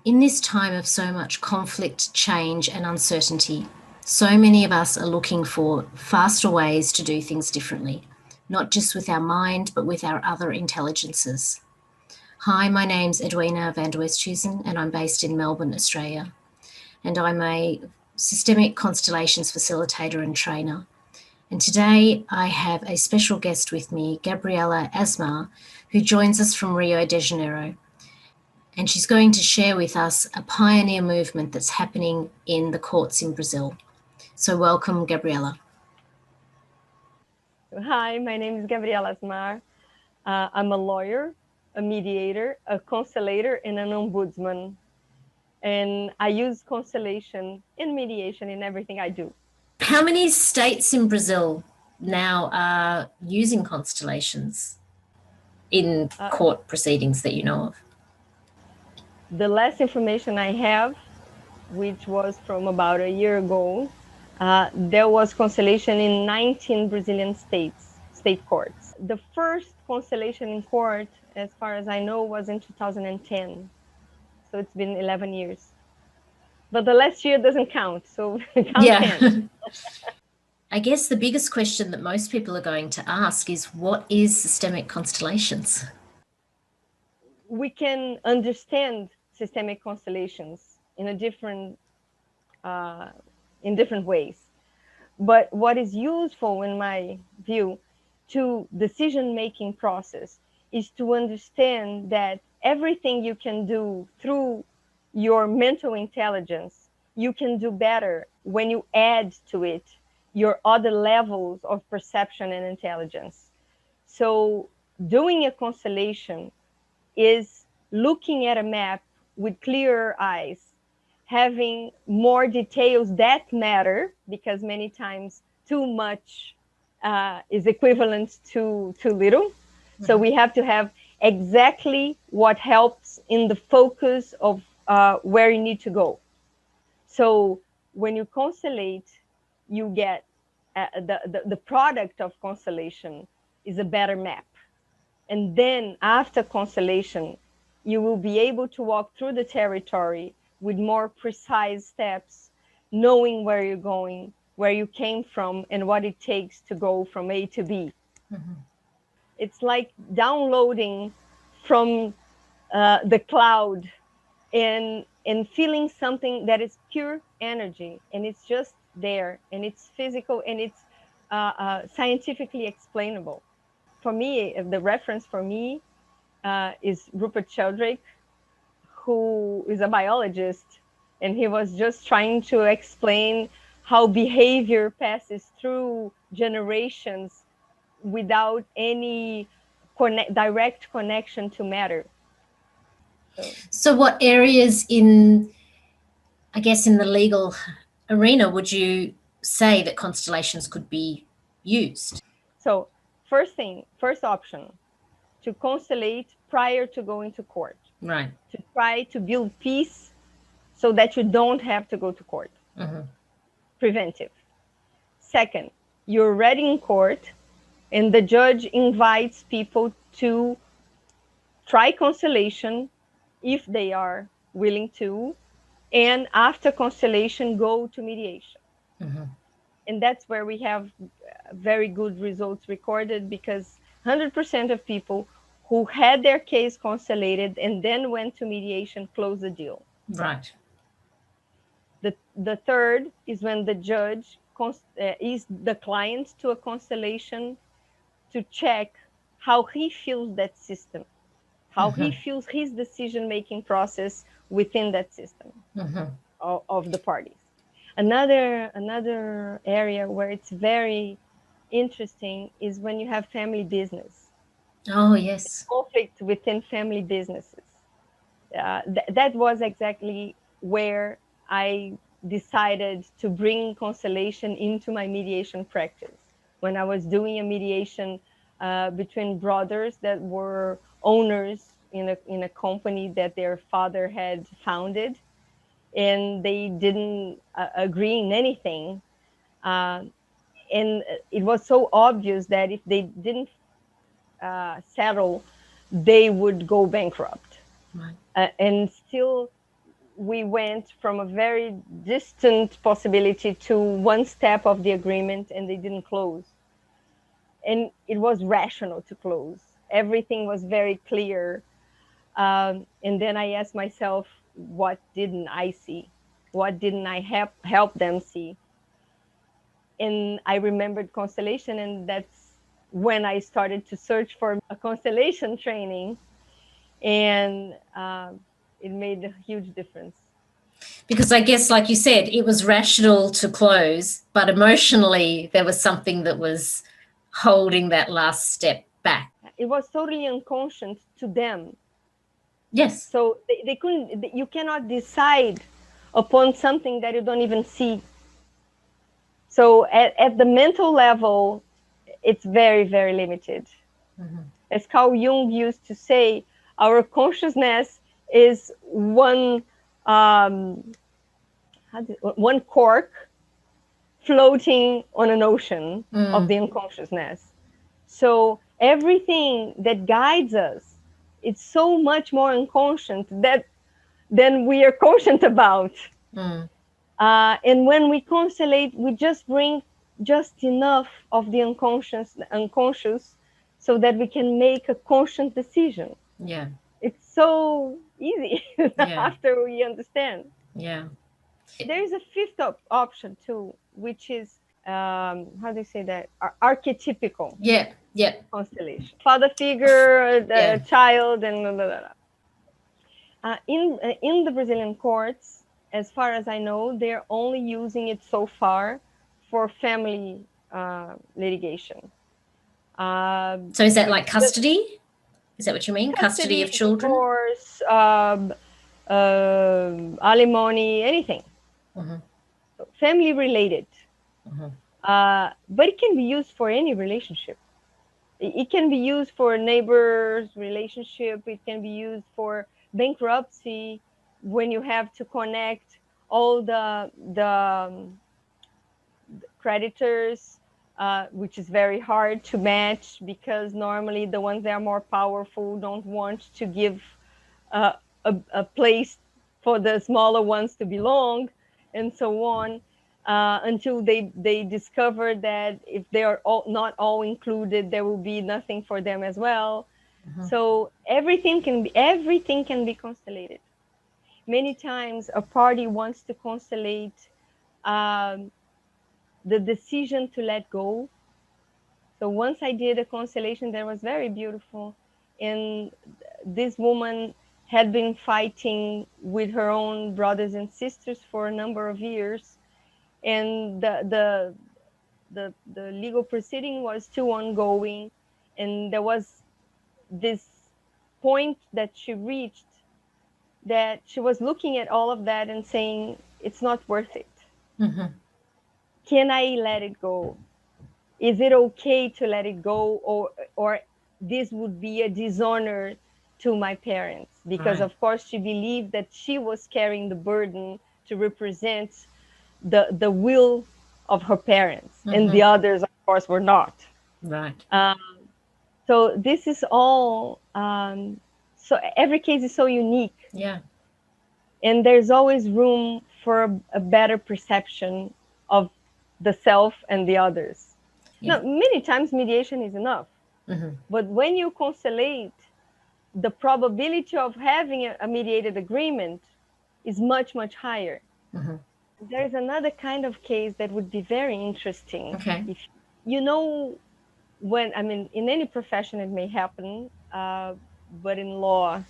In this time of so much conflict, change, and uncertainty, so many of us are looking for faster ways to do things differently, not just with our mind, but with our other intelligences. Hi, my name's Edwina van der Westhuizen, and I'm based in Melbourne, Australia. And I'm a systemic constellations facilitator and trainer. And today I have a special guest with me, Gabriela Asmar, who joins us from Rio de Janeiro. And she's going to share with us a pioneer movement that's happening in the courts in Brazil. So welcome, Gabriela. Hi, my name is Gabriela Asmar. I'm a lawyer, a mediator, a constellator, and an ombudsman. And I use constellation and mediation in everything I do. How many states in Brazil now are using constellations in court proceedings that you know of? The last information I have, which was from about a year ago, there was constellation in 19 Brazilian states, state courts. The first constellation in court, as far as I know, was in 2010. So it's been 11 years. But the last year doesn't count, so count 10. I guess the biggest question that most people are going to ask is, what is systemic constellations? We can understand systemic constellations in different ways. But what is useful, in my view, to decision-making process is to understand that everything you can do through your mental intelligence, you can do better when you add to it your other levels of perception and intelligence. So doing a constellation is looking at a map with clearer eyes, having more details that matter, because many times too much is equivalent to too little. So we have to have exactly what helps in the focus of where you need to go. So when you constellate, you get the product of constellation is a better map. And then after constellation, you will be able to walk through the territory with more precise steps, knowing where you're going, where you came from, and what it takes to go from A to B. Mm-hmm. It's like downloading from the cloud and feeling something that is pure energy, and it's just there, and it's physical, and it's scientifically explainable. For me, the reference for me is Rupert Sheldrake, who is a biologist, and he was just trying to explain how behavior passes through generations without any direct connection to matter. So what areas in the legal arena would you say that constellations could be used? So first option, to constellate prior to going to court. Right. To try to build peace so that you don't have to go to court. Mm-hmm. Preventive. Second, you're already in court and the judge invites people to try constellation if they are willing to, and after constellation, go to mediation. Mm-hmm. And that's where we have very good results recorded, because 100% of people who had their case constellated and then went to mediation closed the deal. Right. The third is when the judge is the client to a constellation to check how he feels that system, how he feels his decision-making process within that system of the parties. Another area where it's very interesting is when you have family business. Oh, yes. Conflict within family businesses. That was exactly where I decided to bring constellation into my mediation practice. When I was doing a mediation between brothers that were owners in a company that their father had founded, and they didn't agree in anything. And it was so obvious that if they didn't settle, they would go bankrupt. Right. And still we went from a very distant possibility to one step of the agreement, and they didn't close. And it was rational to close. Everything was very clear. And then I asked myself, what didn't I see? What didn't I help them see? And I remembered constellation, and that's when I started to search for a constellation training, and it made a huge difference. Because I guess, like you said, it was rational to close, but emotionally there was something that was holding that last step back. It was totally unconscious to them. Yes. So they couldn't, you cannot decide upon something that you don't even see. So at the mental level, it's very, very limited. Mm-hmm. As Carl Jung used to say, our consciousness is one cork floating on an ocean of the unconsciousness. So everything that guides us, it's so much more unconscious than we are conscious about. And when we constellate, we just bring just enough of the unconscious so that we can make a conscious decision. Yeah. It's so easy after we understand. Yeah. There is a fifth option too, which is, how do you say that? Archetypical. Yeah. Yeah. Constellation. Father figure, the child, and blah, blah, blah. In the Brazilian courts, as far as I know, they're only using it so far for family litigation. So is that like custody? Is that what you mean? Custody of children? Divorce, alimony, anything. Mm-hmm. So family related. Mm-hmm. But it can be used for any relationship. It can be used for a neighbor's relationship. It can be used for bankruptcy, when you have to connect all the creditors, which is very hard to match, because normally the ones that are more powerful don't want to give a place for the smaller ones to belong, and so on, until they discover that if they are not all included, there will be nothing for them as well. Mm-hmm. So everything can be constellated. Many times a party wants to constellate the decision to let go. So once I did a constellation that was very beautiful, and this woman had been fighting with her own brothers and sisters for a number of years, and the legal proceeding was still ongoing, and there was this point that she reached, that she was looking at all of that and saying, it's not worth it. Mm-hmm. Can I let it go? Is it okay to let it go? Or this would be a dishonor to my parents? Because of course she believed that she was carrying the burden to represent the will of her parents. Mm-hmm. And the others, of course, were not. Right. So this is all, so every case is so unique. Yeah. And there's always room for a better perception of the self and the others. Yeah. Now, many times mediation is enough. Mm-hmm. But when you constellate, the probability of having a mediated agreement is much, much higher. Mm-hmm. There's another kind of case that would be very interesting. Okay. If you know, in any profession it may happen, but in law,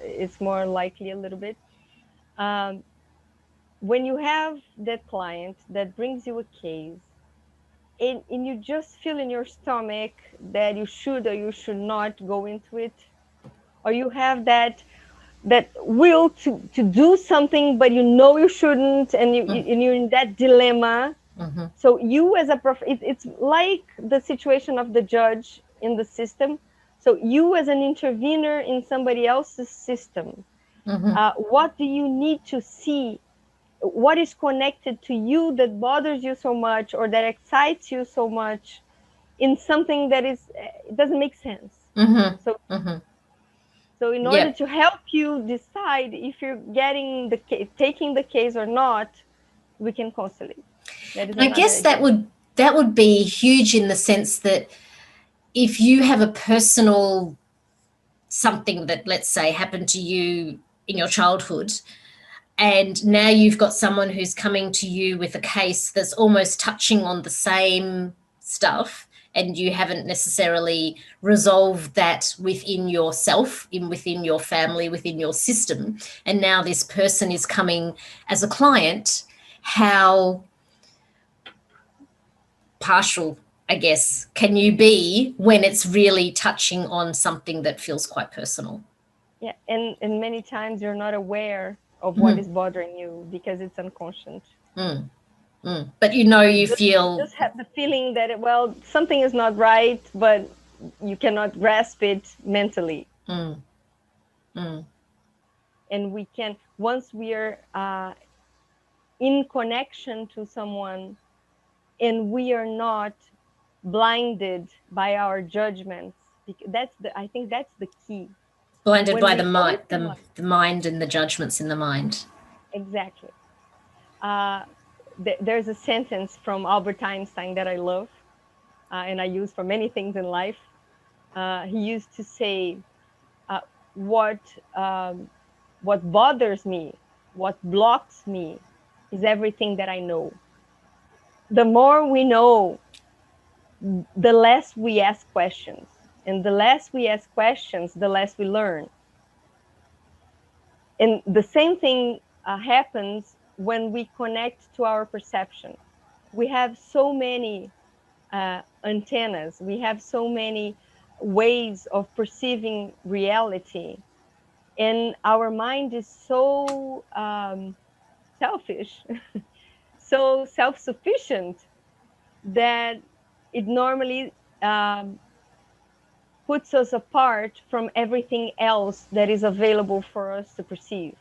it's more likely a little bit. When you have that client that brings you a case, and you just feel in your stomach that you should or you should not go into it, or you have that will to do something, but you shouldn't, and you're in that dilemma. Mm-hmm. So you as it's like the situation of the judge in the system. So you as an intervener in somebody else's system, mm-hmm. What do you need to see? What is connected to you that bothers you so much, or that excites you so much, in something that it doesn't make sense? Mm-hmm. So mm-hmm. So in order to help you decide if you're getting taking the case or not, we can consulate. I guess that would be huge in the sense that if you have a personal something that, let's say, happened to you in your childhood, and now you've got someone who's coming to you with a case that's almost touching on the same stuff, and you haven't necessarily resolved that within yourself, within your family, within your system, and now this person is coming as a client, how partial, I guess, can you be when it's really touching on something that feels quite personal? Yeah, and many times you're not aware of what is bothering you because it's unconscious. But you feel... just have the feeling that, well, something is not right, but you cannot grasp it mentally. And we can, once we are in connection to someone, and we are not blinded by our judgments, I think that's the key. Blinded by the mind and the judgments in the mind. Exactly. There's a sentence from Albert Einstein that I love, and I use for many things in life. He used to say, what bothers me, what blocks me, is everything that I know. The more we know, the less we ask questions. And the less we ask questions, the less we learn. And the same thing happens when we connect to our perception. We have so many antennas. We have so many ways of perceiving reality. And our mind is so selfish, so self-sufficient, that it normally puts us apart from everything else that is available for us to perceive.